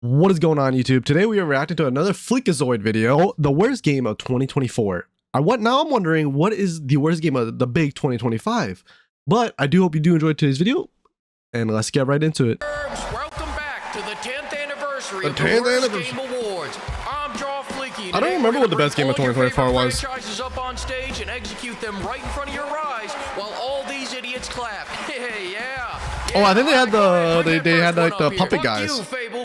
What is going on, YouTube? Today we are reacting to another Fleekazoid video, the worst game of 2024. Now I'm wondering, what is the worst game of the big 2025? But I do hope you do enjoy today's video, and let's get right into it. Welcome back to the 10th anniversary The of the 10th Worst anniversary. Game Awards. I'm Jaw Fleeky. I don't remember what the best game of 2024 was. Franchises up on stage and execute them right in front of your eyes while all these idiots clap. Hey, yeah. Oh, I think they had the they had like the puppet Fuck guys. you, Fable.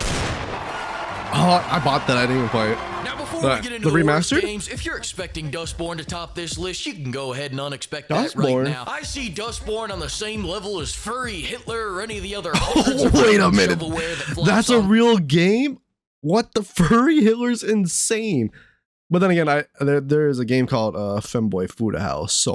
Oh, I bought that. I didn't even play it. Now, before we get the into the worst remastered games, if you're expecting Dustborn to top this list, you can go ahead and unexpect that Dustborn? right now. I see Dustborn on the same level as Furry, Hitler, or any of the other hundreds of Wait a random minute. shovelware that flops That's a on real game? What the Furry Hitler's insane. But then again, there is a game called Femboy Food House,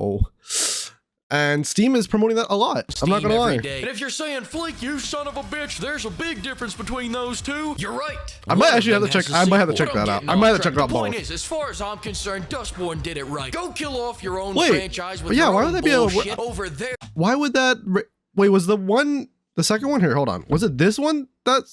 and Steam is promoting that a lot. I'm not gonna lie. And if you're saying, Fleek, you son of a bitch, there's a big difference between those two, you're right. I might actually have to check. I might have to check that out. I might have to check out both. The point both. is, as far as I'm concerned, Dustborn did it right. Go kill off your own Wait, franchise with yeah, your why own would that be a- bullshit over there. Why would that? Wait, was the second one here? Hold on. Was it this one that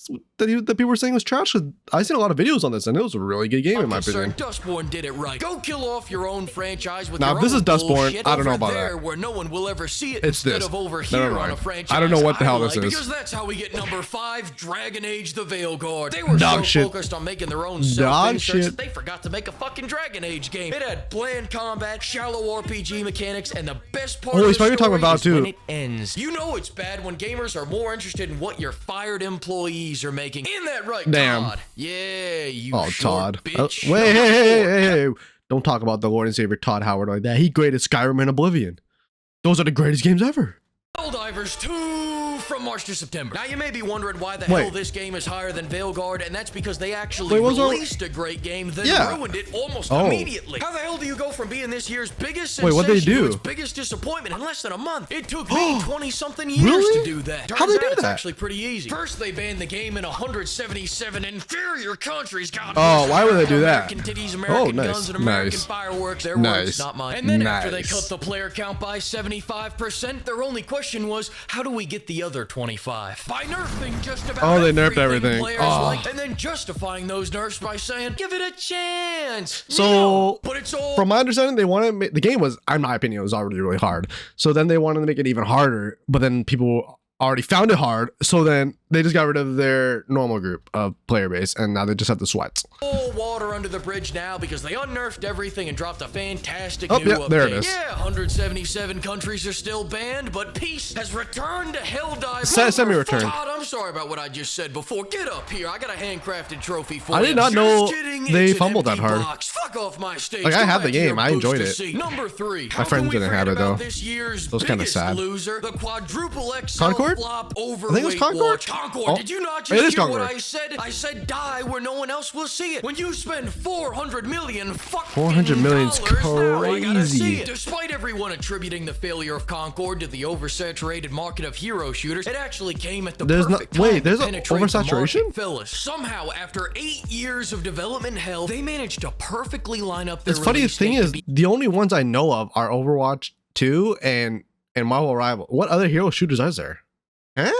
people were saying was trash? 'Cause I seen a lot of videos on this, and it was a really good game in my opinion. Dustborn did it right. Go kill off your own franchise with Now, your if this own is Dustborn, bullshit I don't know over about there that. where no one will ever see it It's instead this. of over Never here on mind. a franchise. I don't know what the hell this is. Because that's how we get number 5, Dragon Age: The Veilguard. They were Dog so shit. focused on making their own Dog self-inserts shit. that they forgot to make a fucking Dragon Age game. It had bland combat, shallow RPG mechanics, and the best part Oh, of he's the probably talking story about is too. when it ends. You know it's bad when gamers are more interested in what your fired employees are making. In that right, Damn. Todd? Yeah, you Oh, short Todd. bitch. Wait, hey. Don't talk about the Lord and Savior Todd Howard like that. He graded Skyrim and Oblivion. Those are the greatest games ever. Helldivers 2 from March to September. Now you may be wondering why the Wait. hell this game is higher than Veilguard, and that's because they actually Wait, what was our- released a great game, then Yeah. ruined it almost Oh. immediately. How the hell do you go from being this year's biggest Wait, what'd they sensation do? to its biggest disappointment in less than a month? It took me 20-something years Really? to do that. How'd they Turns do out it's that? actually pretty easy. First, they banned the game in 177 inferior countries. God, Oh, why would they do that? American titties, American nice, guns, and American nice. fireworks. Their Nice. words, not mine. And then after they Nice. cut the player count by 75%, their only question was, how do we get the other 25? By nerfing just about Oh, they nerfed everything. players Oh. liked, and then justifying those nerfs by saying, give it a chance. So, No, but it's all From my understanding, they wanted to make, the game was, in my opinion, it was already really hard. So then they wanted to make it even harder, but then people already found it hard. So then they just got rid of their normal group of player base, and now they just have the sweats. all water under the bridge now because they unnerfed everything and dropped a fantastic Oh, new yeah, update. there it is. Yeah, 177 countries are still banned, but peace has returned to Helldive. Semi-returned. Todd, I'm sorry about what I just said before. Get up here. I got a handcrafted trophy for you. I did not Just know kidding, they it's an fumbled that empty hard. box. Fuck off my stage. Like, I Go have the back to your game. I booth enjoyed to it. see. Number 3. My friends didn't have it, though. This year's That was kinda biggest sad. loser, the quadruple XL Concord? flop I overweight think it was Concord? watch. Concord. Oh, Did you not it just is hear what Concord. I said? I said die where no one else will see it. When you spend 400 million fucking 400 million's dollars, now I gotta crazy. see it. Despite everyone attributing the failure of Concord to the oversaturated market of hero shooters, it actually came at the There's perfect no- wait, time to there's a penetrate the oversaturation? market, fellas. Somehow, after 8 years of development hell, they managed to perfectly line up their The funniest thing release is, date to be the only ones I know of are Overwatch 2 and Marvel Rival. What other hero shooters is there? Huh?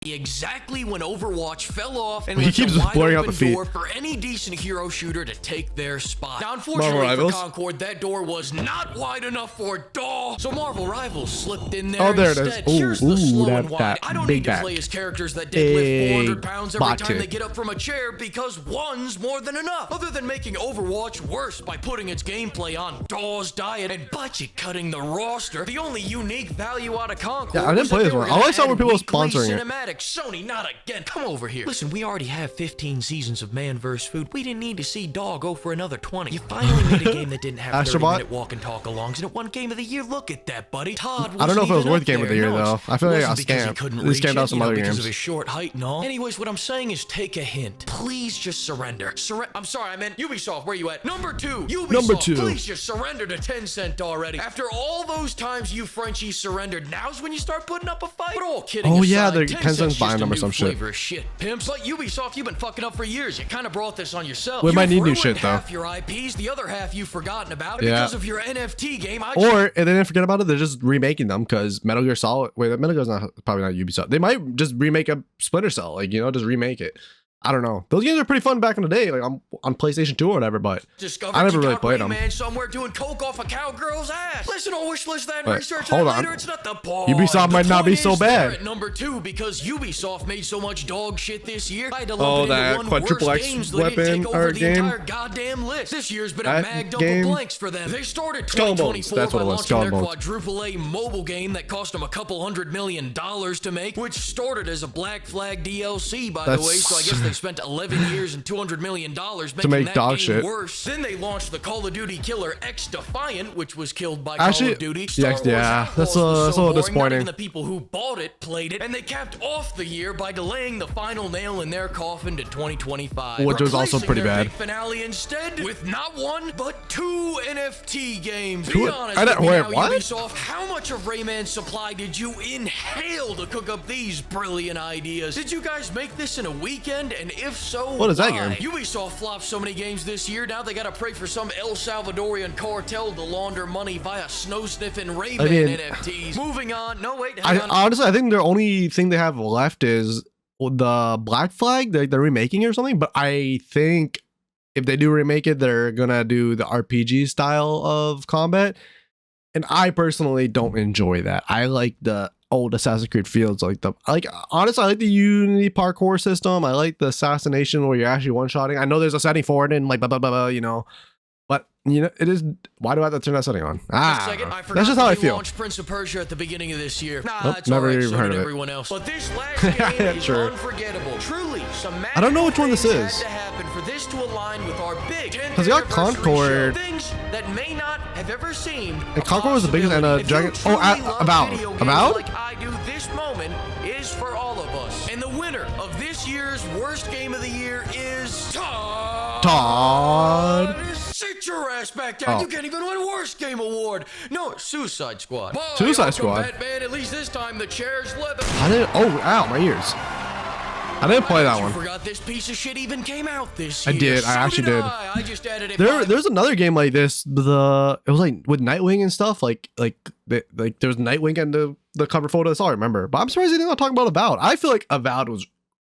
exactly when Overwatch fell off and He left keeps a just wide blurring out open the feet. door for any decent hero shooter to take their spot. Now, Marvel unfortunately for Rivals? Concord, that door was not wide enough for DAW, so Marvel Rivals slipped in there Oh, there it is. instead. Ooh, Here's the slow that and wide. fat I don't big need to back. play as characters that deadlift 400 pounds every bot time chick. they get up from a chair because one's more than enough. Other than making Overwatch worse by putting its gameplay on DAW's diet and budget cutting the roster, the only unique value out of Concord Yeah, I didn't was that play this they were one. All I gonna saw were add people weekly sponsoring it. cinematics. Sony, not again. Come over here. Listen, we already have 15 seasons of Man vs. Food. We didn't need to see DAW go for another 20. You finally made a game that didn't have Astrobot? 30-minute walk and talk alongs, and it won Game of the Year. Look at that, buddy. Todd I don't know if it was wasn't even worth up Game of the there. Year, No, though. I feel like I got wasn't because he scammed. couldn't They reach scammed out it, some you know, other because games. of his short height and all. Anyways, what I'm saying is take a hint. Please just surrender. I'm sorry, I meant Ubisoft. Where you at? Number 2. Ubisoft. Number 2. Please just surrender to Tencent already. After all those times you Frenchies surrendered, now's when you start putting up a fight. But all kidding Oh, aside, yeah, they're- Tencent's Tencent's buying just a them or new some shit. flavor of shit. Pimps, but Ubisoft, you've been fucking up for years. You kind of brought this on yourself. We might need You've new ruined shit, though. half your IPs, the other half you've forgotten about. And Yeah. because of your NFT game, I Or if they didn't forget about it, they're just remaking them because Metal Gear Solid. Wait, Metal Gear's not probably not Ubisoft. They might just remake a Splinter Cell, like, you know, just remake it. I don't know. Those games are pretty fun back in the day, like on PlayStation 2 or whatever, but Discovered I never you really got played them. Man somewhere doing coke off a cowgirl's ass. Listen, I'll wish list that and Wait, research hold that on. later. It's not the point. Ubisoft might not be The point so is they're bad. At number 2 because Ubisoft made so much dog shit this year. I had to Oh, lump it that into one quadruple worst X games so they didn't weapon take over or the game? entire goddamn list. This year's been a That mag dump game? of blanks for them. They started Skull and Bones, 2024 that's what by it was, launching Skull their and Bones. quadruple A mobile game that cost them a couple $100 million to make, which started as a Black Flag DLC, by the way. So I guess they spent 11 years and $200 million making make that dog game shit. worse. Then they launched the Call of Duty killer X Defiant, which was killed by Actually, Call of Duty. Star Wars yeah, Outlaws that's was a so little boring, disappointing. Not even the people who bought it played it, and they capped off the year by delaying the final nail in their coffin to 2025, which was also replacing pretty their bad. big finale instead with not one but 2 NFT games. Two- Be honest I with don't- me wait, now, what? Ubisoft, how much of Rayman's supply did you inhale to cook up these brilliant ideas? Did you guys make this in a weekend? And if so, What is that why? game? Ubisoft flopped so many games this year, now they gotta pray for some El Salvadorian cartel to launder money via snow-sniffing Rayman I mean, NFTs. Moving on. No, wait, hang on. Honestly, I think the only thing they have left is the Black Flag. They're remaking it or something, but I think if they do remake it, they're gonna do the RPG style of combat. And I personally don't enjoy that. I like the old Assassin's Creed feels honestly, I like the Unity parkour system. I like the assassination where you're actually one-shotting. I know there's a setting for it and like blah blah blah, blah, you know. But you know, it is. Why do I have to turn that setting on? Second, I forgot that's just how I that we feel. launched Prince of Persia at the beginning of this year. Nah, Nope, it's never alright, even so heard did of it. everyone else. But this last game is Sure. unforgettable. Truly, some magical I don't know which one this things is. had to happen for this to align with our big 10th 'Cause they got anniversary Concord. show. Things that may not have ever seemed. And Concord was the biggest, and If you Dragon. truly love Avowed. video games Avowed? like I do, this moment is for all of us. And the winner of this year's worst game of the year is Todd. Sit your ass back down. Oh. You can't even win Worst Game Award. No, Suicide Squad. Boy, Suicide Arkham Squad. Batman, at least this time the chair's leather. I didn't. Oh, ow, my ears. I didn't play that You one. forgot this piece of shit even came out this I year. did, I So actually did. I just added it. There's another game like this. It was like with Nightwing and stuff. Like there was Nightwing and the cover photo. That's all I remember. But I'm surprised they didn't talk about Avowed. I feel like Avowed was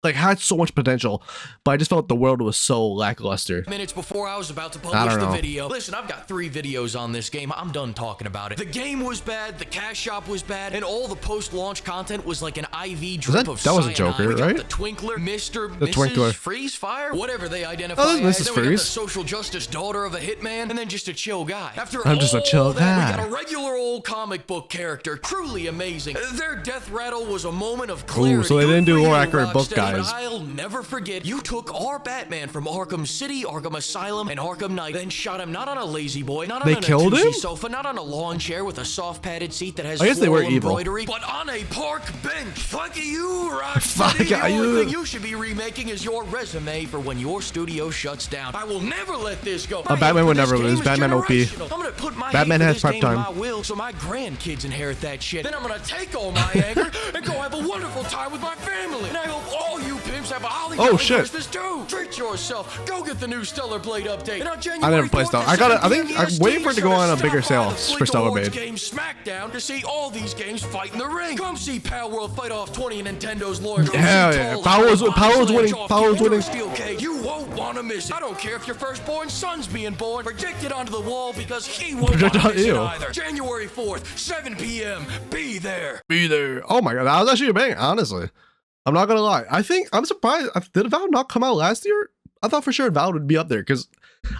like had so much potential, but I just felt the world was so lackluster. Minutes before I was about to I publish don't the know. video. Listen, I've got 3 videos on this game. I'm done talking about it. The game was bad, the cash shop was bad, and all the post-launch content was like an IV drip of that was cyanide. a Joker, We got right? The Twinkler, Mr. The Mrs. Twinkler. Freeze Fire, whatever they identify Oh, there's as. Mrs. Then we got the Freeze. social justice daughter of a hitman, and then just a chill guy. After I'm just a all chill that, guy. we got a regular old comic book character, truly amazing. Their death rattle was a moment of clarity. so they didn't do Good for more you, accurate book Rocksteady, guys. but I'll never forget you took our Batman from Arkham City, Arkham Asylum, and Arkham Knight, then shot him not on a lazy boy, not They on a killed two-seat him? sofa, not on a lawn chair with a soft padded seat that has I guess they were floral evil. embroidery, but on a park bench. Fuck you, Fuck Rocksteady. The only you. thing you should be remaking is your resume for when your studio shuts down. I will never let this go. My Batman hate would for this never game lose. is Batman OP. generational. I'm gonna put my Batman hate for has this prep game time. in my will so my grandkids inherit that shit. Then I'm gonna take all my anger and go have a wonderful time with my family. And I hope all you pimps have a holly Oh, jolly shit. Christmas too. Treat yourself. Go get the new Stellar Blade update. And on I January never played 4th Stellar. at I 7 think p.m. I'm waiting for it to go on a bigger stop by sale the for Fleek Stellar Awards Blade. Game Smackdown to see all these games fight in the ring. Come see Pal World fight off 20 of Nintendo's lawyers. Go Hell see yeah. Tall Power was- Lion Power was Sledge winning. off Power was Keyboard winning. Steel Cage. You won't want to miss it. I don't care if your firstborn son's being born. Project it onto the wall because he won't want Project to on miss it you. either. January 4th, 7 p.m. Be there. Be there. Oh my god, that was actually a bang. Honestly, I'm not gonna lie. I'm surprised. Did Avowed not come out last year? I thought for sure Avowed would be up there because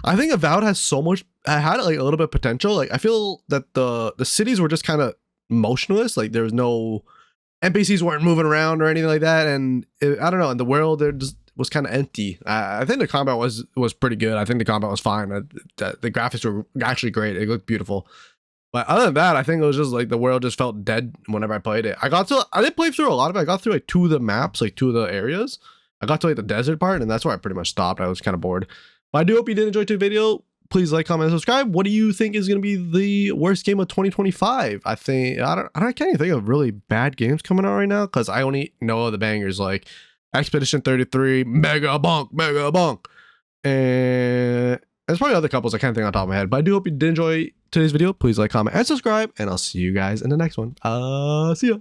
I think Avowed has so much. I had like a little bit of potential. Like I feel that the cities were just kind of motionless. Like there was no NPCs weren't moving around or anything like that. And I don't know. In the world, there just was kind of empty. I think the combat was pretty good. I think the combat was fine. The graphics were actually great. It looked beautiful. But other than that, I think it was just like the world just felt dead whenever I played it. I didn't play through a lot of it. I got through like 2 of the maps, like 2 of the areas. I got to like the desert part, and that's where I pretty much stopped. I was kind of bored. But I do hope you did enjoy today's video. Please like, comment, and subscribe. What do you think is going to be the worst game of 2025? I can't even think of really bad games coming out right now because I only know the bangers like Expedition 33, Mega Bunk, and there's probably other couples I can't think on top of my head. But I do hope you did enjoy today's video. Please like, comment, and subscribe, and I'll see you guys in the next one. See ya.